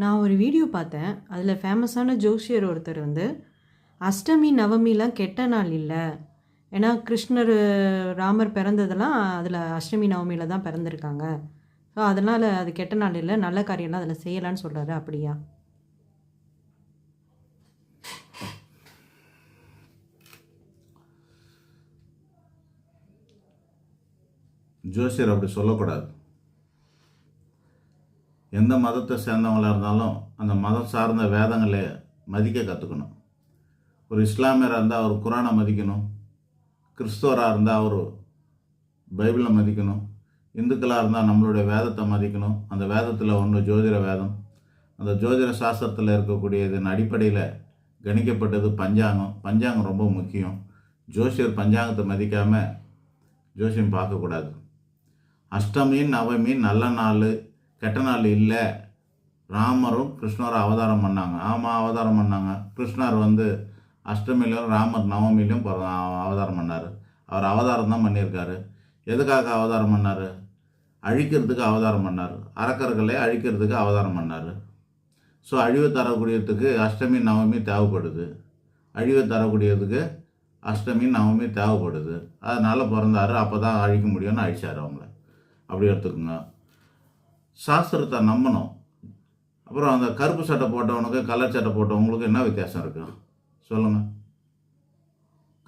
நான் ஒரு வீடியோ பார்த்தேன். அதில் ஃபேமஸான ஜோசியர் ஒருத்தர் அஷ்டமி, நவமிலாம் கெட்ட நாள் இல்ல. ஏன்னா கிருஷ்ணர், ராமர் பிறந்ததெல்லாம் அதில் அஷ்டமி, நவமியில தான் பிறந்திருக்காங்க. ஸோ அதனால் அது கெட்ட நாள் இல்ல. நல்ல காரியம்லாம் அதில் செய்யலான்னு சொல்கிறாரு. அப்படியா? ஜோசியர் அப்படி சொல்லக்கூடாது. எந்த மதத்தை சேர்ந்தவங்களாக இருந்தாலும் அந்த மதம் சார்ந்த வேதங்களை மதிக்க கற்றுக்கணும். ஒரு இஸ்லாமியராக இருந்தால் அவர் குரானை மதிக்கணும். கிறிஸ்துவராக இருந்தால் அவர் பைபிளை மதிக்கணும். இந்துக்களாக இருந்தால் நம்மளுடைய வேதத்தை மதிக்கணும். அந்த வேதத்தில் ஒன்று ஜோதிட வேதம். அந்த ஜோதிட சாஸ்திரத்தில் இருக்கக்கூடிய இதன் அடிப்படையில் கணிக்கப்பட்டது பஞ்சாங்கம். பஞ்சாங்கம் ரொம்ப முக்கியம். ஜோசியர் பஞ்சாங்கத்தை மதிக்காமல் ஜோசியம் பார்க்கக்கூடாது. அஷ்டமி, நவமி நல்ல நாள், கெட்ட நாள் இல்லை. ராமரும் கிருஷ்ணரும் அவதாரம் பண்ணாங்க. ஆமாம், அவதாரம் பண்ணாங்க. கிருஷ்ணர் அஷ்டமியிலும் ராமர் நவமியிலும் அவதாரம் பண்ணார். அவர் அவதாரம் தான் பண்ணியிருக்காரு. எதுக்காக அவதாரம் பண்ணார்? அழிக்கிறதுக்கு அவதாரம் பண்ணார். அரக்கர்களை அழிக்கிறதுக்கு அவதாரம் பண்ணார். ஸோ அழிவு தரக்கூடியதுக்கு அஷ்டமி, நவமி தேவைப்படுது. அழிவு தரக்கூடியதுக்கு அஷ்டமி, நவமி தேவைப்படுது. அதனால் பிறந்தார். அப்போ தான் அழிக்க முடியும்னு அழிச்சார் அவங்கள. அப்படி எடுத்துக்கோங்க. சாஸ்திரத்தை நம்பணும். அப்புறம் அந்த கருப்பு சட்டை போட்டவனுக்கு கலர் சட்டை போட்டவங்களுக்கு என்ன வித்தியாசம் இருக்குது சொல்லுங்கள்?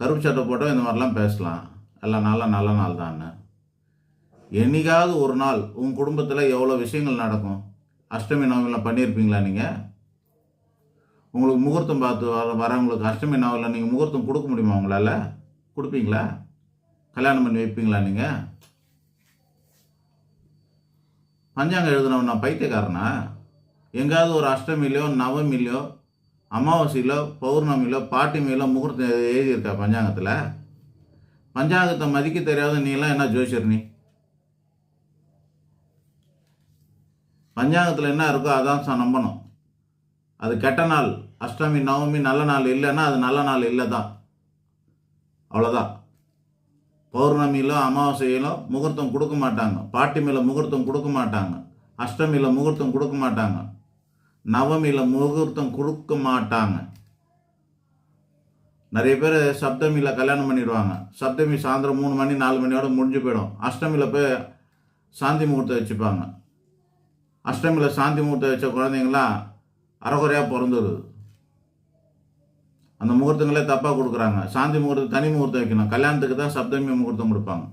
கருப்பு சட்டை போட்டவன் இந்த மாதிரிலாம் பேசலாம், எல்லா நாளும் நல்ல நாள் தான். என்னைக்காவது ஒரு நாள் உங்கள் குடும்பத்தில் எவ்வளோ விஷயங்கள் நடக்கும். அஷ்டமி, நவமியில் பண்ணியிருப்பீங்களா? நீங்கள் உங்களுக்கு முகூர்த்தம் பார்த்து வரவங்களுக்கு அஷ்டமி, நவமியில் நீங்கள் முகூர்த்தம் கொடுக்க முடியுமா? உங்களால் கொடுப்பீங்களா? கல்யாணம் பண்ணி வைப்பீங்களா? நீங்கள் பஞ்சாங்கம் எழுதுனவன் நான் பைத்தியக்காரனா? எங்காவது ஒரு அஷ்டமிலையோ, நவமிலையோ, அமாவாசையிலோ, பௌர்ணமியிலோ, பாட்டிமையிலோ முகூர்த்தம் எழுதியிருக்கா பஞ்சாங்கத்தில்? பஞ்சாங்கத்தை மதிக்க தெரியாத நீலாம் என்ன ஜோசியர்? நீ பஞ்சாங்கத்தில் என்ன இருக்கோ அதான் நம்பணும். அது கெட்ட நாள், அஷ்டமி, நவமி நல்ல நாள் இல்லைன்னா அது நல்ல நாள் இல்லை தான். அவ்வளோதான். பௌர்ணமியிலும் அமாவாசையிலும் முகூர்த்தம் கொடுக்க மாட்டாங்க. பாட்டிமையில் முகூர்த்தம் கொடுக்க மாட்டாங்க. அஷ்டமியில் முகூர்த்தம் கொடுக்க மாட்டாங்க. நவமியில் முகூர்த்தம் கொடுக்க மாட்டாங்க. நிறைய பேர் சப்தமியில் கல்யாணம் பண்ணிடுவாங்க. சப்தமி சாயந்தரம் 3 மணி 4 மணியோட முடிஞ்சு போயிடும். அஷ்டமியில் போய் சாந்தி முகூர்த்தம் வச்சுப்பாங்க. அஷ்டமியில் சாந்தி முகூர்த்தம் வச்ச குழந்தைங்களாம் அரைகுறையாக பிறந்துடுது. அந்த முகூர்த்தங்களே தப்பாக கொடுக்குறாங்க. சாந்தி முகூர்த்தம் தனி முகூர்த்தம் வைக்கணும். கல்யாணத்துக்கு தான் சப்தமி முகூர்த்தம் கொடுப்பாங்க.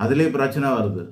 அதுலேயே பிரச்சனை வருது.